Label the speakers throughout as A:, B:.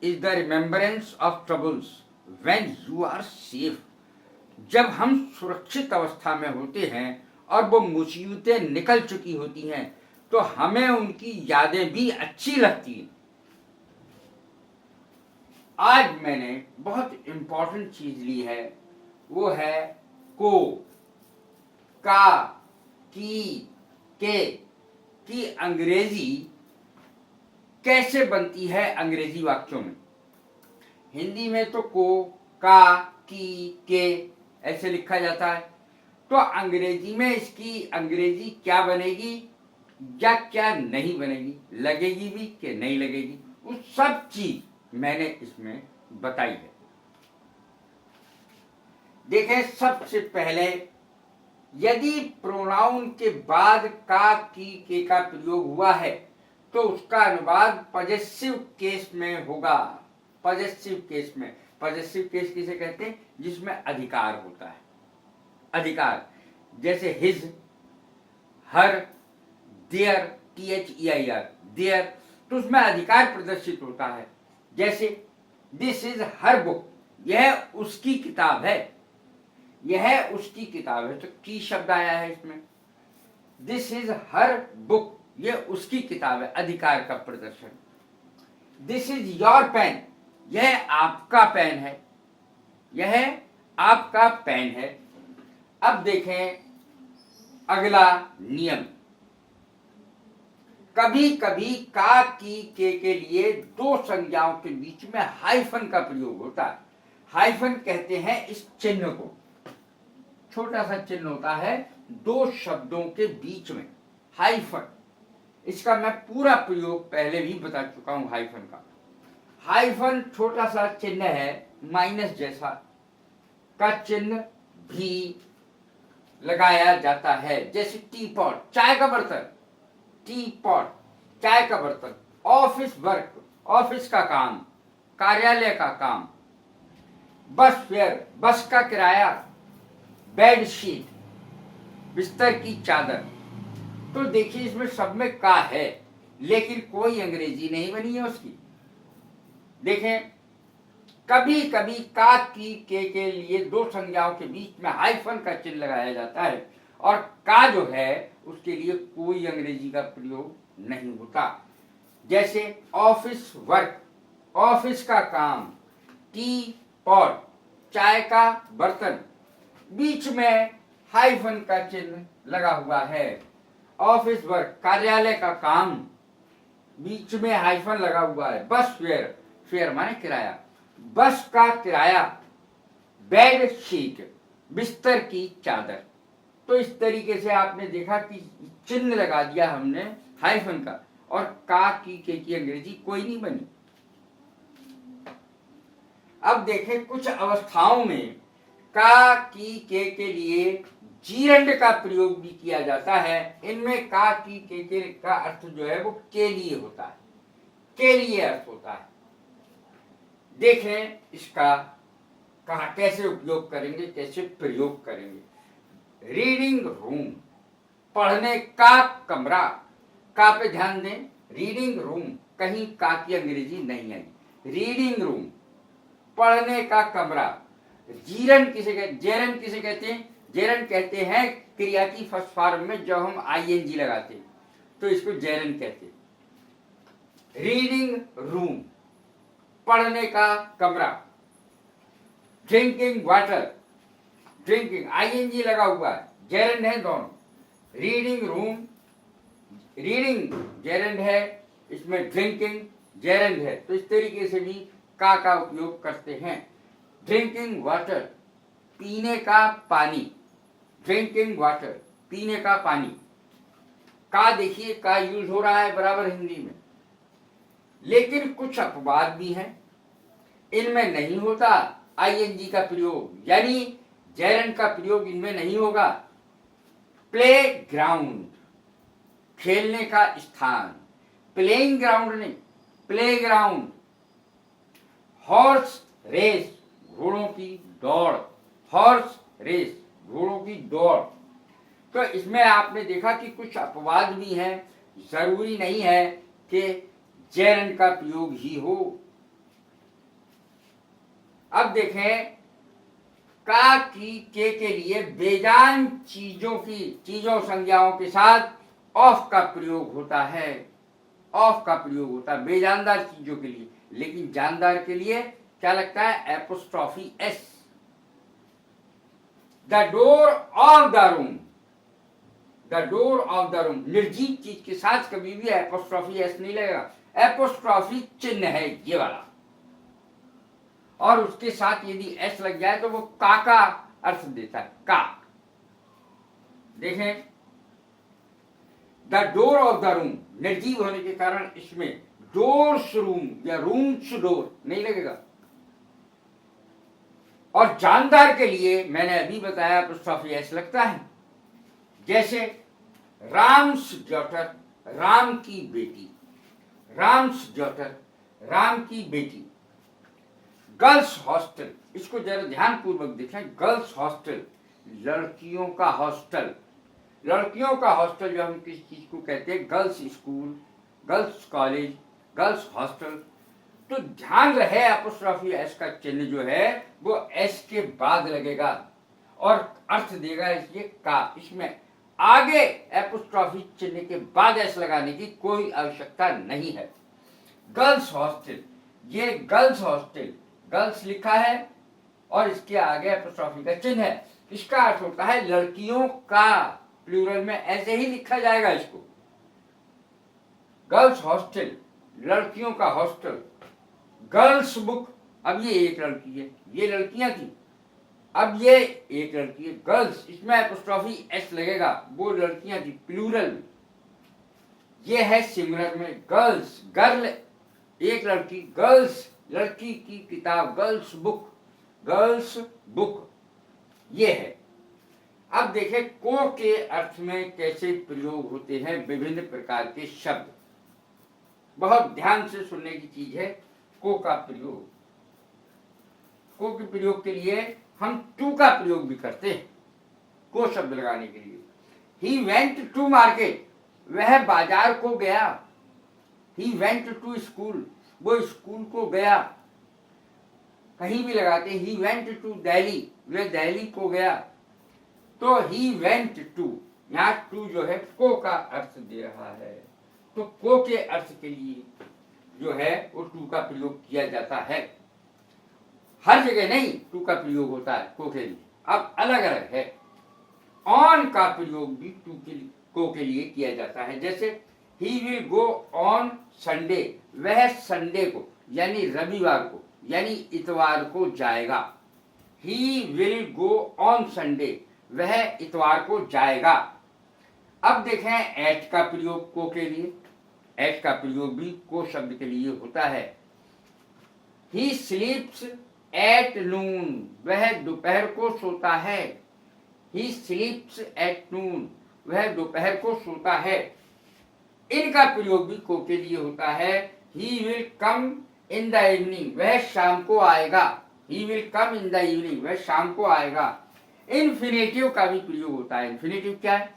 A: Is the remembrance of troubles when you are safe. जब हम सुरक्षित अवस्था में होते हैं और वो मुसीबतें निकल चुकी होती हैं तो हमें उनकी यादें भी अच्छी लगती हैं। आज मैंने बहुत इंपॉर्टेंट चीज ली है, वो है को, का, की अंग्रेजी कैसे बनती है अंग्रेजी वाक्यों में। हिंदी में तो को, का, की, के ऐसे लिखा जाता है, तो अंग्रेजी में इसकी अंग्रेजी क्या बनेगी या क्या नहीं बनेगी, लगेगी भी कि नहीं लगेगी, वो सब चीज मैंने इसमें बताई है। देखें, सबसे पहले यदि प्रोनाउन के बाद का, की, के का प्रयोग हुआ है तो उसका अनुवाद पजेसिव केस में होगा। पजेसिव केस में, पजेसिव केस किसे कहते हैं, जिसमें अधिकार होता है। अधिकार जैसे his, her, their, THEIR, their, तो उसमें अधिकार प्रदर्शित होता है। जैसे दिस इज हर बुक, यह उसकी किताब है, यह उसकी किताब है, तो की शब्द आया है इसमें। दिस इज हर बुक, यह उसकी किताब है, अधिकार का प्रदर्शन। दिस इज योर पेन, यह आपका पेन है, यह आपका पेन है। अब देखें अगला नियम, कभी कभी का, की, के लिए दो संज्ञाओं के बीच में हाइफन का प्रयोग होता है। हाइफन कहते हैं इस चिन्ह को, छोटा सा चिन्ह होता है दो शब्दों के बीच में, हाइफन। इसका मैं पूरा प्रयोग पहले भी बता चुका हूं। हाइफन का, हाइफन छोटा सा चिन्ह है, माइनस जैसा का चिन्ह भी लगाया जाता है। जैसे टी पॉट, चाय का बर्तन, टी पॉट, चाय का बर्तन। ऑफिस वर्क, ऑफिस का काम, कार्यालय का काम। बस फेयर, बस का किराया। बेड शीट, बिस्तर की चादर। तो देखिए इसमें सब में का है, लेकिन कोई अंग्रेजी नहीं बनी है उसकी। देखें, कभी कभी का, की, के लिए दो संज्ञाओं के बीच में हाइफन का चिन्ह लगाया जाता है, और का जो है उसके लिए कोई अंग्रेजी का प्रयोग नहीं होता। जैसे ऑफिस वर्क, ऑफिस का काम। टी पॉट, चाय का बर्तन, बीच में हाइफन का चिन्ह लगा हुआ है। ऑफिस वर्क, कार्यालय का काम, बीच में हाइफन लगा हुआ है। बस फेयर, फेयर माने किराया, बस का किराया। बेड शीट, बिस्तर की चादर। तो इस तरीके से आपने देखा कि चिन्ह लगा दिया हमने हाइफन का, और का, की, के की अंग्रेजी कोई नहीं बनी। अब देखें, कुछ अवस्थाओं में का, की, के लिए जीरंड का प्रयोग भी किया जाता है। इनमें का, की, के का अर्थ जो है वो के लिए होता है, के लिए अर्थ होता है। देखें इसका कहा कैसे उपयोग करेंगे, कैसे प्रयोग करेंगे। रीडिंग रूम, पढ़ने का कमरा। का पे ध्यान दें, रीडिंग रूम, कहीं का की अंग्रेजी नहीं आई। रीडिंग रूम, पढ़ने का कमरा। जीरन किसे कहते, जेरन किसे कहते हैं, जेरन कहते हैं क्रिया की फर्स्ट फॉर्म में जब हम ING लगाते हैं तो इसको जेरन कहते हैं। रीडिंग रूम, पढ़ने का कमरा। ड्रिंकिंग वाटर, ड्रिंकिंग ING लगा हुआ है, जेरन है दोनों। रीडिंग रूम, रीडिंग जेरन है, इसमें ड्रिंकिंग जेरन है, तो इस तरीके से भी का उपयोग करते हैं। ड्रिंकिंग वाटर, पीने का पानी। ड्रिंकिंग वाटर, पीने का पानी। का देखिए का यूज हो रहा है बराबर हिंदी में, लेकिन कुछ अपवाद भी हैं, इनमें नहीं होता ING का प्रयोग, यानी जेरन का प्रयोग इनमें नहीं होगा। प्ले ग्राउंड, खेलने का स्थान। प्लेइंग ग्राउंड नहीं, प्ले ग्राउंड। हॉर्स रेस, घोड़ों की दौड़। हॉर्स रेस, घोड़ों की दौड़। तो इसमें आपने देखा कि कुछ अपवाद भी हैं, जरूरी नहीं है कि जेरन का प्रयोग ही हो। अब देखें, का की के लिए बेजान चीजों संज्ञाओं के साथ ऑफ का प्रयोग होता है। ऑफ का प्रयोग होता है बेजानदार चीजों के लिए, लेकिन जानदार के लिए क्या लगता है? Apostrophe S. The door of the room, the door of the room, निर्जीव चीज के साथ कभी भी एपोस्ट्रॉफी एस नहीं लगेगा। एपोस्ट्रॉफी चिन्ह है ये वाला, और उसके साथ यदि एस लग जाए तो वो का अर्थ देता है, का। देखें, the door of the room, निर्जीव होने के कारण इसमें डोर्स रूम या रूम्स डोर नहीं लगेगा। और जानदार के लिए मैंने अभी बताया एपोस्ट्रॉफी एस लगता है। जैसे राम्स डॉटर, राम की बेटी, राम्स डॉटर, राम की बेटी। गर्ल्स हॉस्टल, इसको जरा ध्यान पूर्वक देखें। गर्ल्स हॉस्टल, लड़कियों का हॉस्टल। लड़कियों का हॉस्टल जो हम किस चीज को कहते हैं? Girls school, girls college, girls hostel. तो ध्यान रहे एपोस्ट्रॉफी एस का चिन्ह जो है वो एस के बाद लगेगा और अर्थ देगा इसलिए का। इसमें आगे एपोस्ट्रॉफी चिन्ह के बाद एस लगाने की कोई आवश्यकता नहीं है। गर्ल्स हॉस्टल, ये गर्ल्स हॉस्टल, गर्ल्स लिखा है और इसके आगे एपोस्ट्रॉफी का चिन्ह है। इसका अर्थ होता है लड़कियों का, प्लूरल में ऐसे ही लिखा जाएगा इसको। गर्ल्स हॉस्टल, लड़कियों का हॉस्टल। गर्ल्स बुक, अब ये एक लड़की है, ये लड़कियां थी, अब ये एक लड़की है। गर्ल्स, इसमें एपोस्ट्रॉफी एस लगेगा, वो लड़कियां थी, प्लूरल में। ये है सिंगुलर में गर्ल्स, गर्ल एक लड़की, गर्ल्स लड़की की किताब, गर्ल्स बुक, गर्ल्स बुक, ये है। अब देखें को के अर्थ में कैसे प्रयोग होते हैं विभिन्न प्रकार के शब्द। बहुत ध्यान से सुनने की चीज है को का प्रयोग। को के प्रयोग के लिए हम टू का प्रयोग भी करते हैं को शब्द लगाने के लिए। ही वेंट टू मार्केट, वह बाजार को गया। ही वेंट टू स्कूल, वो स्कूल को गया। कहीं भी लगाते ही वेंट टू दिल्ली, वह दिल्ली को गया। तो ही वेंट टू, यहाँ टू जो है को का अर्थ दे रहा है। तो को के अर्थ के लिए जो है वो टू का प्रयोग किया जाता है। हर जगह नहीं टू का प्रयोग होता है को के लिए, अब अलग अलग है। ऑन का प्रयोग भी टू के लिए, को के लिए किया जाता है। जैसे he will go on Sunday, वह संडे को यानी रविवार को यानी इतवार को जाएगा। He will go on Sunday, वह इतवार को जाएगा। अब देखें एट का प्रयोग को के लिए। एट का प्रयोग भी को शब्द के लिए होता है। ही स्लीप्स एट नून, वह दोपहर को सोता है। ही स्लीप्स एट नून, वह दोपहर को सोता है। इनका प्रयोग भी को के लिए होता है। He will come in the evening, वह शाम को आएगा। He will come in the evening, वह शाम को आएगा। इन्फिनेटिव का भी प्रयोग होता है। इन्फिनेटिव क्या है?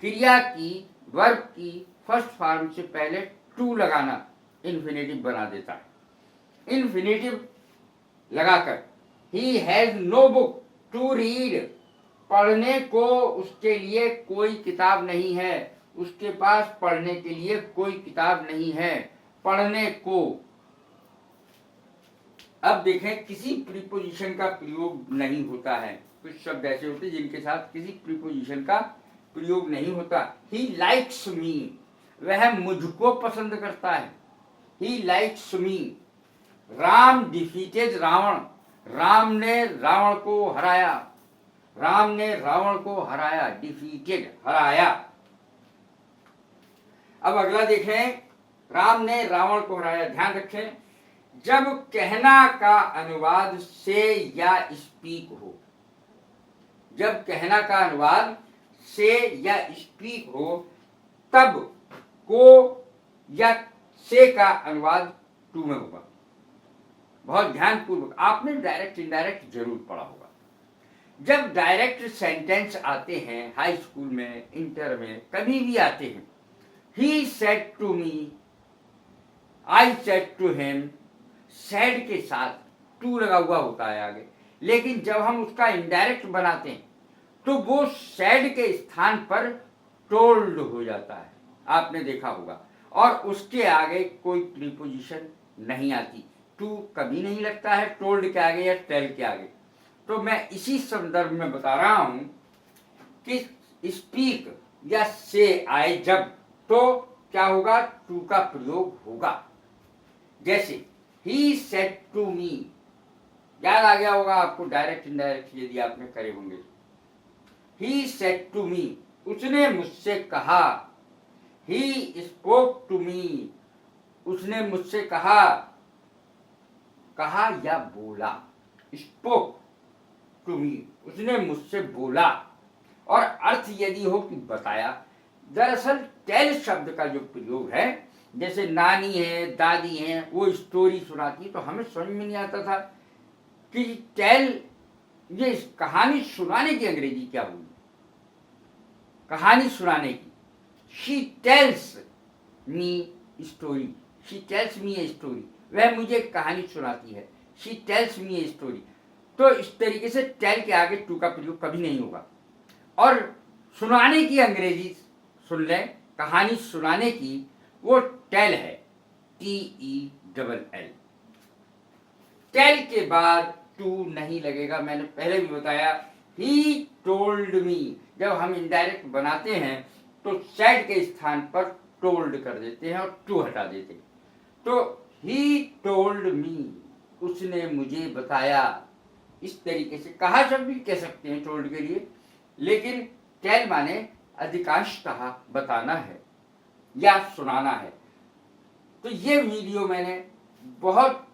A: क्रिया की, वर्ब की फर्स्ट फॉर्म से पहले टू लगाना इन्फिनेटिव बना देता है। इन्फिनेटिव लगाकर he has no book to read, पढ़ने को उसके लिए कोई किताब नहीं है। उसके पास पढ़ने के लिए कोई किताब नहीं है। पढ़ने को। अब देखें किसी प्रीपोजिशन का प्रयोग नहीं होता है। कुछ शब्द ऐसे होते हैं जिनके साथ किसी प्रीपोजिशन का प्रयोग नहीं होता। ही लाइक्स मी, वह मुझको पसंद करता है। He likes me. Ram defeated Ravan, Ram ने रावण को हराया। राम ने रावण को हराया, डिफीटेड हराया। अब अगला देखें, राम ने रावण को हराया। ध्यान रखें, जब कहना का अनुवाद से या स्पीक हो, जब कहना का अनुवाद से या स्पीक हो, तब को या से का अनुवाद टू में होगा। बहुत ध्यान पूर्वक, आपने डायरेक्ट इनडायरेक्ट जरूर पढ़ा होगा। जब डायरेक्ट सेंटेंस आते हैं हाई स्कूल में, इंटर में, कभी भी आते हैं, he said to me, I said to him, said के साथ टू लगा हुआ होता है आगे। लेकिन जब हम उसका इनडायरेक्ट बनाते हैं तो वो सैड के स्थान पर टोल्ड हो जाता है, आपने देखा होगा, और उसके आगे कोई प्रीपोजिशन नहीं आती, टू कभी नहीं लगता है टोल्ड के आगे या टेल के आगे। तो मैं इसी संदर्भ में बता रहा हूं कि स्पीक या से आए जब तो क्या होगा, टू का प्रयोग होगा। जैसे ही सेड टू मी, याद आ गया होगा आपको डायरेक्ट इनडायरेक्ट यदि आपने करे होंगे। ही सेड टू मी, उसने मुझसे कहा। ही स्पोक टू मी, उसने मुझसे कहा, कहा या बोला। स्पोक टू मी, उसने मुझसे बोला। और अर्थ यदि हो कि बताया। दरअसल टेल शब्द का जो प्रयोग है, जैसे नानी है, दादी है, वो स्टोरी सुनाती, तो हमें समझ में नहीं आता था कि टेल, ये कहानी सुनाने की अंग्रेजी क्या हुई, कहानी सुनाने की। She tells me story, she tells me a story, वह मुझे कहानी सुनाती है। She tells me a story. तो इस तरीके से टेल के आगे टू का प्रयोग कभी नहीं होगा। और सुनाने की अंग्रेजी सुन लें, कहानी सुनाने की, वो टेल है, TELL। टेल के बाद टू नहीं लगेगा, मैंने पहले भी बताया। ही टोल्ड मी, जब हम इनडायरेक्ट बनाते हैं तो सैड के स्थान पर टोल्ड कर देते हैं और टू हटा देते हैं। तो ही टोल्ड मी, उसने मुझे बताया। इस तरीके से कहा शब्द भी कह सकते हैं टोल्ड के लिए, लेकिन टेल माने अधिकांशतः बताना है या सुनाना है। तो ये वीडियो मैंने बहुत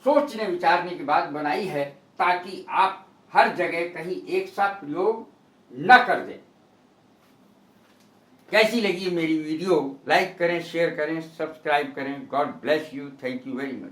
A: सोचने विचारने के बाद बनाई है, ताकि आप हर जगह कहीं एक सा प्रयोग न कर दें। कैसी लगी मेरी वीडियो? लाइक करें, शेयर करें, सब्सक्राइब करें। God bless you. Thank you very much.